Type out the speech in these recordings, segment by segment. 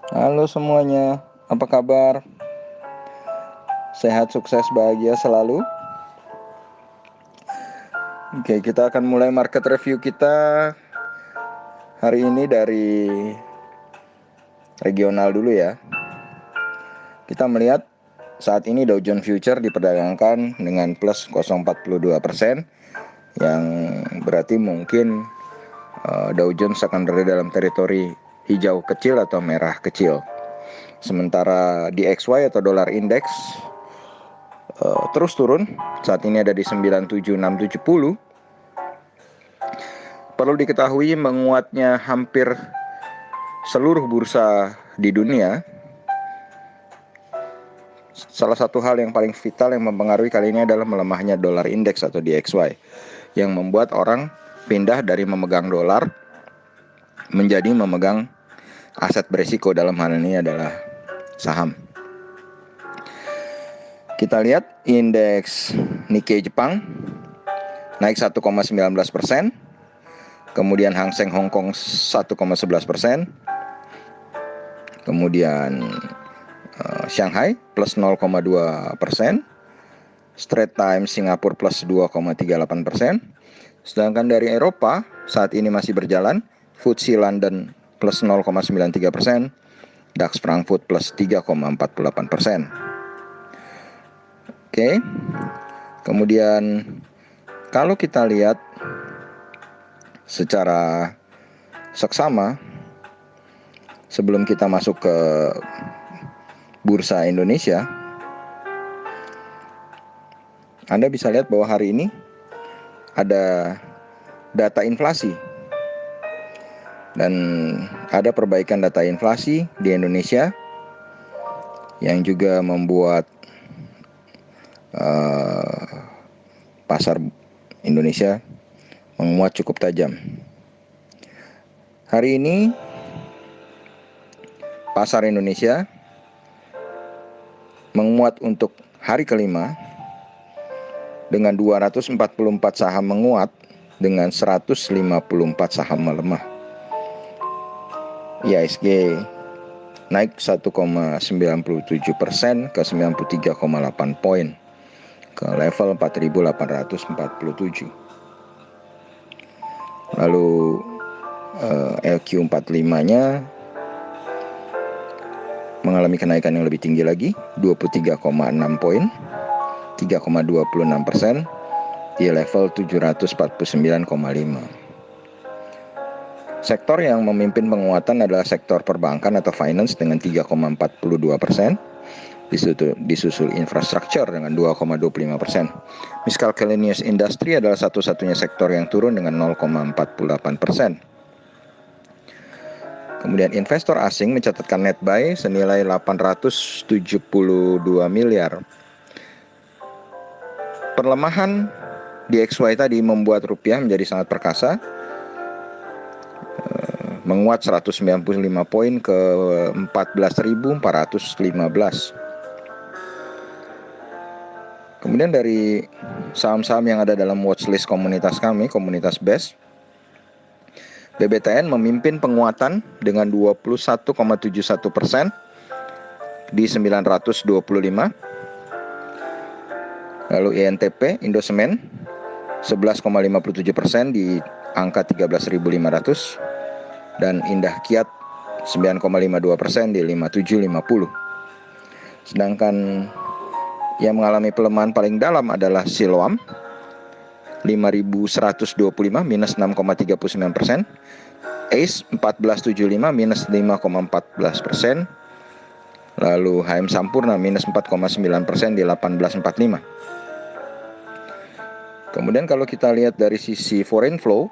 Halo semuanya, apa kabar? Sehat, sukses, bahagia selalu. Oke, kita akan mulai market review kita hari ini dari regional dulu ya. Kita melihat saat ini Dow Jones Future diperdagangkan dengan plus 0,42%, yang berarti mungkin Dow Jones akan berada dalam teritori hijau kecil atau merah kecil. Sementara DXY atau Dollar Index terus turun, saat ini ada di 97670. Perlu diketahui menguatnya hampir seluruh bursa di dunia. Salah satu hal yang paling vital yang mempengaruhi kali ini adalah melemahnya dolar index atau DXY, yang membuat orang pindah dari memegang dolar menjadi memegang aset berisiko, dalam hal ini adalah saham. Kita lihat indeks Nikkei Jepang naik 1,19%, kemudian Hang Seng Hong Kong 1,11%, kemudian Shanghai plus 0,2%, Straits Times Singapura plus 2,38%. Sedangkan dari Eropa saat ini masih berjalan, FTSE London plus 0,93%, DAX Frankfurt plus 3,48%. Oke. Kemudian kalau kita lihat secara seksama sebelum kita masuk ke bursa Indonesia, Anda bisa lihat bahwa hari ini ada data inflasi dan ada perbaikan data inflasi di Indonesia yang juga membuat pasar Indonesia menguat cukup tajam. Hari ini pasar Indonesia menguat untuk hari kelima dengan 244 saham menguat dengan 154 saham melemah. IHSG naik 1,97% ke 93,8 poin ke level 4.847. Lalu LQ45-nya mengalami kenaikan yang lebih tinggi lagi, 23,6 poin, 3,26% di level 749,5. Sektor yang memimpin penguatan adalah sektor perbankan atau finance dengan 3,42%, disusul infrastruktur dengan 2,25%. Miscellaneous industry adalah satu-satunya sektor yang turun dengan 0,48%. Kemudian investor asing mencatatkan net buy senilai 872 miliar. Perlemahan DXY tadi membuat rupiah menjadi sangat perkasa, menguat 195 poin ke 14.415. Kemudian dari saham-saham yang ada dalam watchlist komunitas kami, komunitas BES, BBTN memimpin penguatan dengan 21,71% di 925. Lalu INTP Indosemen 11,57% di angka 13.500. Dan Indah Kiat 9,52% di 5750. Sedangkan yang mengalami pelemahan paling dalam adalah Siloam 5.125 minus 6,39%, ACE 1475 minus 5,14%, lalu HM Sampurna minus 4,9% di 1845. Kemudian kalau kita lihat dari sisi foreign flow,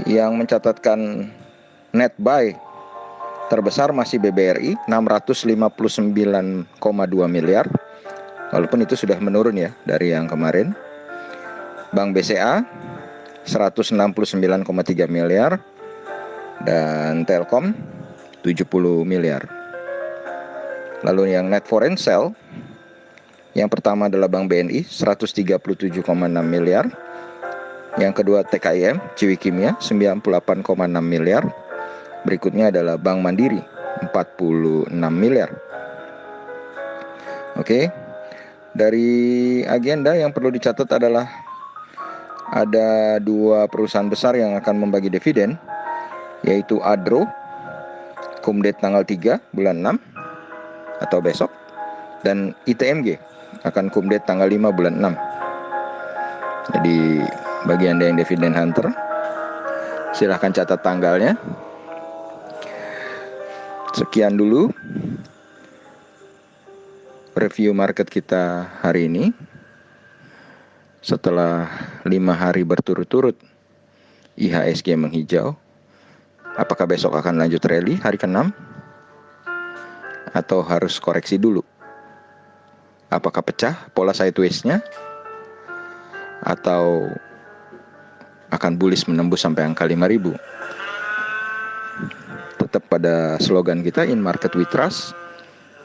yang mencatatkan net buy terbesar masih BBRI 659,2 miliar, walaupun itu sudah menurun ya dari yang kemarin. Bank BCA 169,3 miliar dan Telkom 70 miliar. Lalu yang net foreign sell, yang pertama adalah Bank BNI 137,6 miliar. Yang kedua TKIM Ciwi Kimia 98,6 miliar. Berikutnya adalah Bank Mandiri 46 miliar. Oke. Dari agenda yang perlu dicatat adalah ada 2 perusahaan besar yang akan membagi dividen, yaitu Adro, Kumdet tanggal 3 bulan 6 atau besok, dan ITMG akan Kumdet tanggal 5 bulan 6. Jadi bagi Anda yang dividen hunter, silahkan catat tanggalnya. Sekian dulu review market kita hari ini. Setelah 5 hari berturut-turut IHSG menghijau, apakah besok akan lanjut rally hari ke-6? Atau harus koreksi dulu? Apakah pecah pola sideways-nya? Atau akan bullish menembus sampai angka 5.000? Tetap pada slogan kita, in market we trust,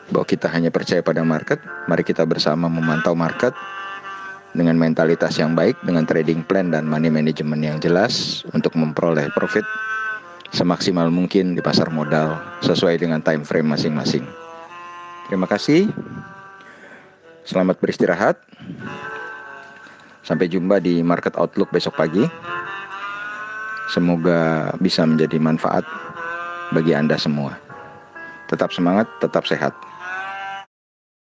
bahwa kita hanya percaya pada market. Mari kita bersama memantau market dengan mentalitas yang baik, dengan trading plan dan money management yang jelas untuk memperoleh profit semaksimal mungkin di pasar modal sesuai dengan time frame masing-masing. Terima kasih. Selamat beristirahat. Sampai jumpa di Market Outlook besok pagi. Semoga bisa menjadi manfaat bagi Anda semua. Tetap semangat, tetap sehat.